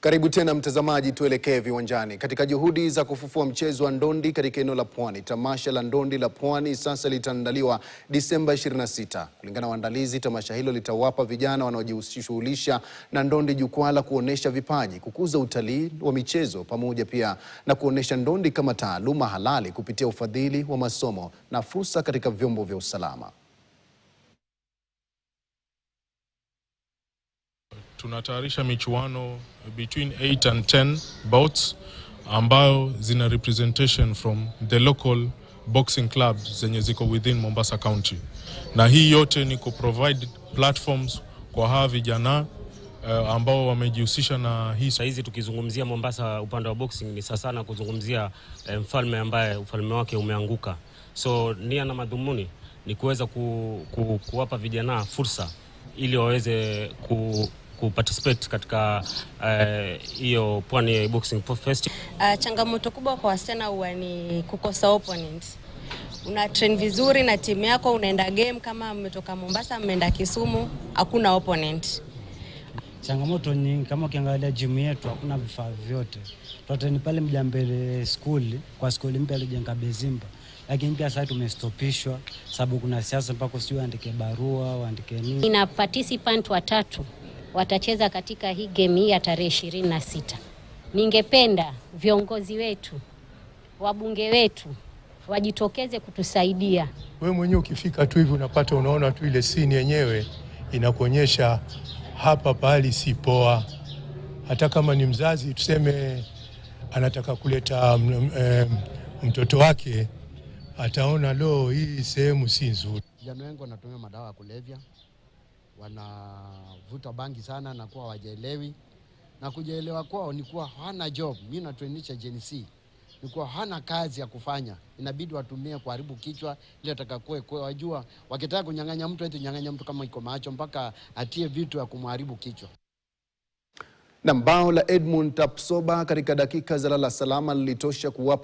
Karibu tena mtazamaji, tuelekee viwanjani. Katika juhudi za kufufua mchezo wa ndondi katika eneo la Pwani, tamasha la ndondi la Pwani sasa litaandaliwa Disemba 26. Kulingana na waandalizi, tamasha hilo litawapa vijana wanaojishughulisha na ndondi jukwaa la kuonesha vipaji, kukuza utalii wa michezo pamoja pia na kuonesha ndondi kama taaluma halali kupitia ufadhili wa masomo na fursa katika vyombo vya usalama. Tunatayarisha michuano between 8 and 10 bouts ambayo zina representation from the local boxing clubs zenye ziko within Mombasa County. Na hii yote ni kuprovide platforms kwa hawa vijana ambao wamejihusisha na hii. Saizi tukizungumzia Mombasa upande wa boxing ni sasa sana kuzungumzia mfalme ambaye ufalme wake umeanguka. So nia na madhumuni ni kuweza kuwapa vijana fursa ili waweze kuparticipate katika hiyo Pwani Boxing Festival. Changamoto kubwa kwa wasichana huwa ni kukosa opponent. Una train vizuri na timu yako, unaenda game kama mmetoka Mombasa mmeenda Kisumu, hakuna opponent. Changamoto ni kama ukiangalia gym yetu hakuna vifaa vyote. Tunatrain pale Mjambele school, kwa school mpya alijenga Bezimba. Lakini pia sasa tumestopishwa sababu kuna siasa mpaka sio andike barua, waandike nini. Ina participant 3 watacheza katika hii game hii ya tarehe 26. Ningependa viongozi wetu, wabunge wetu wajitokeze kutusaidia. Wewe mwenyewe ukifika tu hivi unapata unaona tu ile scene yenyewe inakuonyesha hapa pahali si poa. Hata kama ni mzazi tuseme anataka kuleta mtoto wake, ataona hii sehemu si nzuri. Vijana wengi wanatumia madawa ya kulevya, wanavuta bangi sana na kuwa hawajaelewi. Na kujaelewa kwao ni kuwa hana job. Mimi natrainisha Gen Z. Ni kuwa hana kazi ya kufanya. Inabidi watumie kuharibu kichwa ili atakakoe wajua wakitaka kunyang'anya mtu eti nyang'anya mtu kama iko macho mpaka atie vitu ya kumharibu kichwa. Na bao la Edmund Tapsoba katika dakika za lala salama lilitosha kuwapa